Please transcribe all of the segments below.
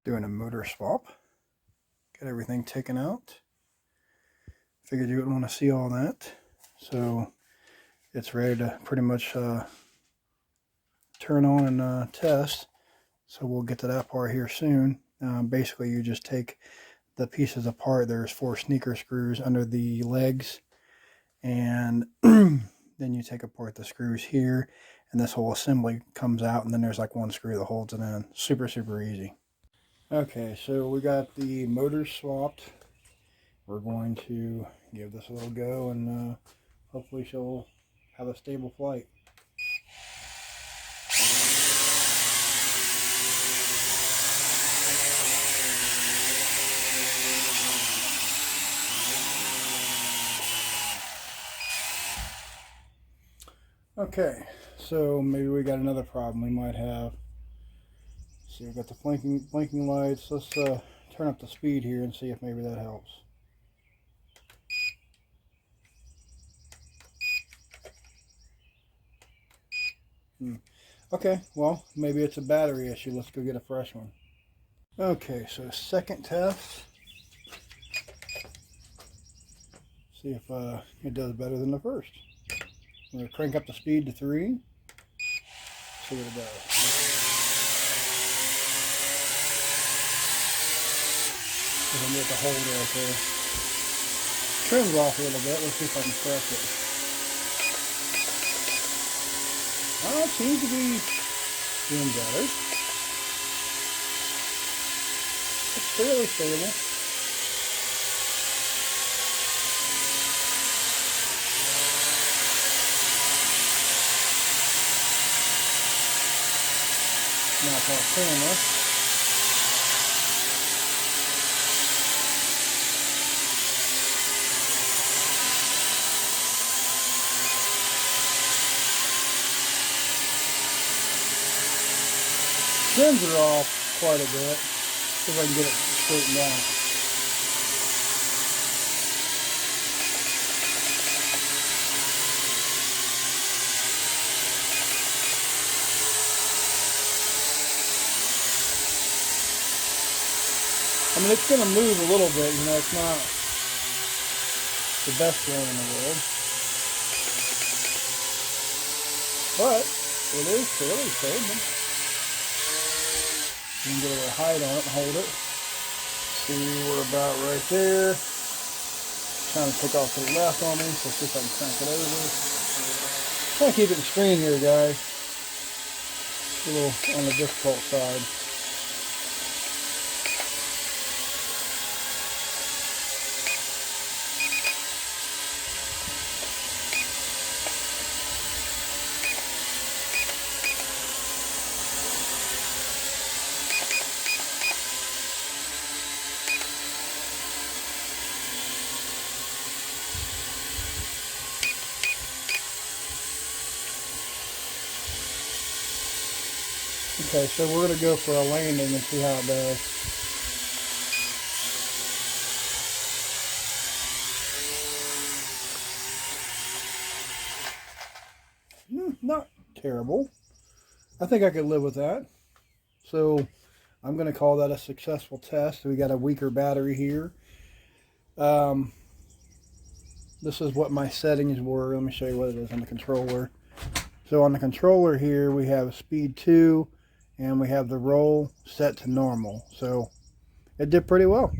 Doing a motor swap. Got everything taken out. Figured you would want to see all that. So it's ready to pretty much turn on and test. So we'll get to that part here soon. Basically, you just take the pieces apart. There's 4 sneaker screws under the legs, and then you take apart the screws here, and this whole assembly comes out, and then there's like 1 screw that holds it in. Super easy. Okay, so we got the motors swapped. We're going to give this a little go, and hopefully she'll have a stable flight. Okay, so maybe we got another problem we might have. See, we've got the blinking lights. Let's turn up the speed here and see if maybe that helps. Okay, well, maybe it's a battery issue. Let's go get a fresh one. Okay, so second test. See if it does better than the first. I'm going to crank up the speed to 3. See what it does. I'm going to get the holder right there. Trim's off a little bit. Let's see if I can press it. Oh, it seems to be doing better. It's fairly stable. Now it's off camera. Trims are off quite a bit. See if I can get it straightened out. I mean, it's going to move a little bit, you know, it's not the best drone in the world. But it is fairly stable. You can get a little height on it and hold it. See, we're about right there. Trying to take off to the left on me, so see if I can crank it over. Trying to keep it in screen here, guys. A little on the difficult side. Okay, so we're going to go for a landing and see how it does. Not terrible. I think I could live with that. So I'm going to call that a successful test. We got a weaker battery here. This is what my settings were. Let me show you what it is on the controller. So on the controller here, we have speed 2. And we have the roll set to normal. So it did pretty well.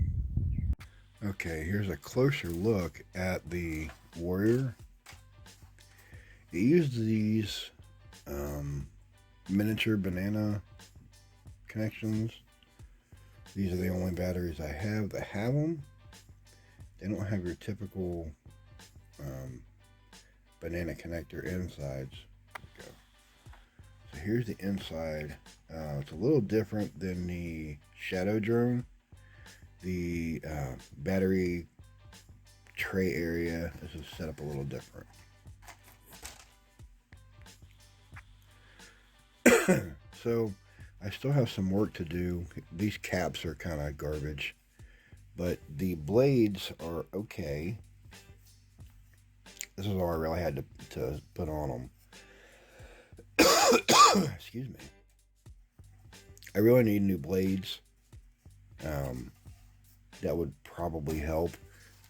Okay, here's a closer look at the Warrior. It used these miniature banana connections. These are the only batteries I have that have them. They don't have your typical banana connector insides. So here's the inside. It's a little different than the Shadow drone. The battery tray area, this is set up a little different. So I still have some work to do. These caps are kind of garbage, but the blades are okay. This is all I really had to put on them. Excuse me. I really need new blades. That would probably help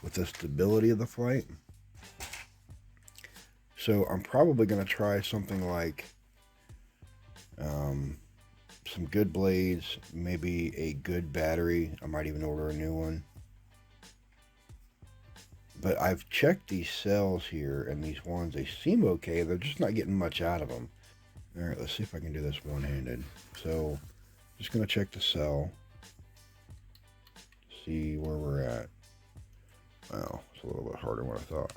with the stability of the flight. So I'm probably going to try something like some good blades, maybe a good battery. I might even order a new one. But I've checked these cells here, and these ones, they seem okay. They're just not getting much out of them. All right, let's see if I can do this one-handed. So, just going to check the cell. See where we're at. Wow, it's a little bit harder than what I thought.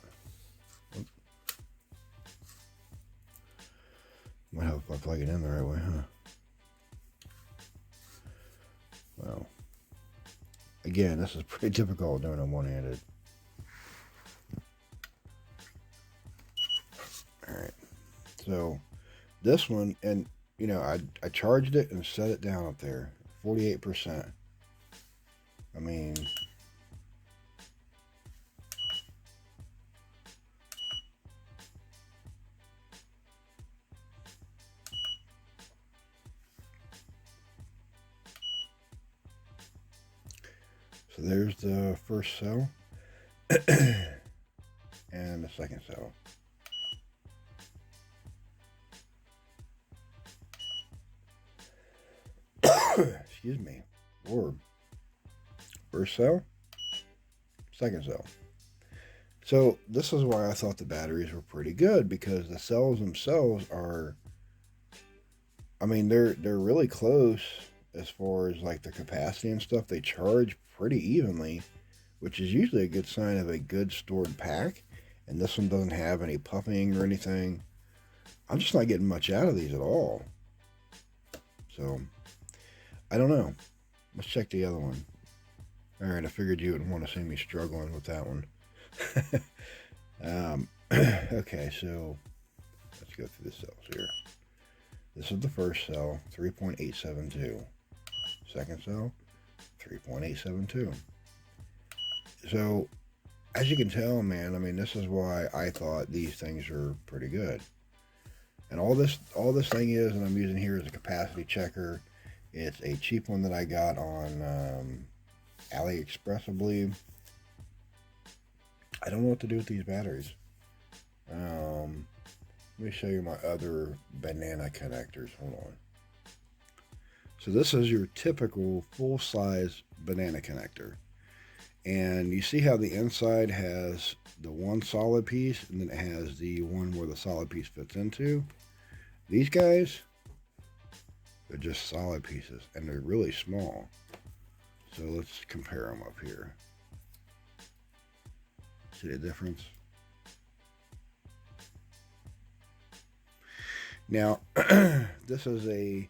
Might help if I plug it in the right way, huh? Well, again, this is pretty difficult doing it one-handed. Alright, so this one, and you know, I charged it and set it down up there, 48%. I mean, so there's the first cell and the second cell. Excuse me. Lord. First cell, second cell. So this is why I thought the batteries were pretty good, because the cells themselves are, I mean, they're really close as far as like the capacity and stuff. They charge pretty evenly, which is usually a good sign of a good stored pack. And this one doesn't have any puffing or anything. I'm just not getting much out of these at all. So, I don't know. Let's check the other one. Alright, I figured you would want to see me struggling with that one. Okay, so let's go through the cells here. This is the first cell, 3.872. Second cell, 3.872. So, as you can tell, man, I mean, this is why I thought these things are pretty good. And all this thing is, and I'm using here, is a capacity checker. It's a cheap one that I got on AliExpress, I believe. I don't know what to do with these batteries. Let me show you my other banana connectors. Hold on. So this is your typical full-size banana connector. And you see how the inside has the one solid piece, and then it has the one where the solid piece fits into. These guys, they're just solid pieces, and they're really small. So let's compare them up here. See the difference? Now, this is a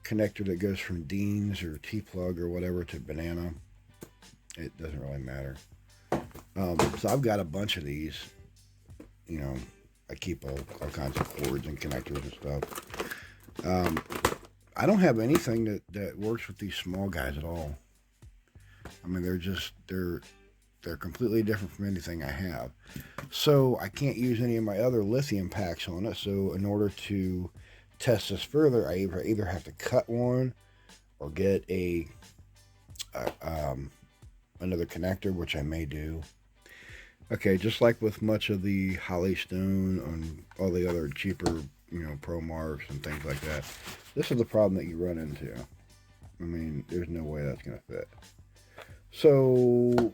connector that goes from Dean's or T-plug or whatever to banana. It doesn't really matter. So I've got a bunch of these. You know, I keep all kinds of cords and connectors and stuff. I don't have anything that works with these small guys at all. I mean, they're completely different from anything I have. So I can't use any of my other lithium packs on it. So in order to test this further, I either have to cut one or get another connector, which I may do. Okay, just like with much of the Holystone and all the other cheaper, you know, ProMarks and things like that, this is the problem that you run into. I mean, there's no way that's going to fit. So,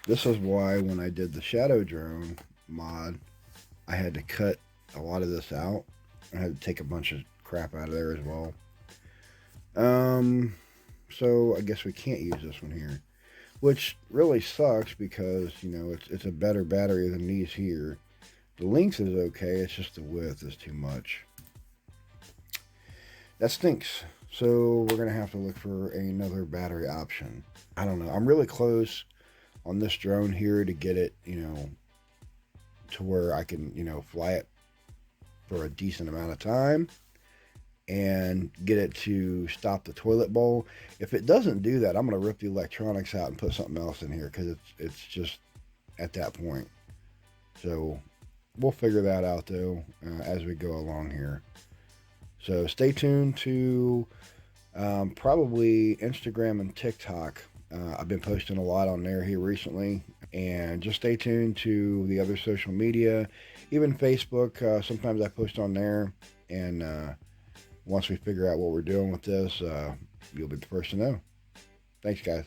this is why when I did the Shadow Drone mod, I had to cut a lot of this out. I had to take a bunch of crap out of there as well. So I guess we can't use this one here, which really sucks because, you know, it's a better battery than these here. The length is okay, it's just the width is too much. That stinks. So we're going to have to look for another battery option. I don't know. I'm really close on this drone here to get it, you know, to where I can, you know, fly it for a decent amount of time and get it to stop the toilet bowl. If it doesn't do that, I'm going to rip the electronics out and put something else in here, because it's just, at that point. So we'll figure that out though as we go along here. So stay tuned to probably Instagram and TikTok. I've been posting a lot on there here recently, and just stay tuned to the other social media, even Facebook. Sometimes I post on there, and once we figure out what we're doing with this, you'll be the first to know. Thanks, guys.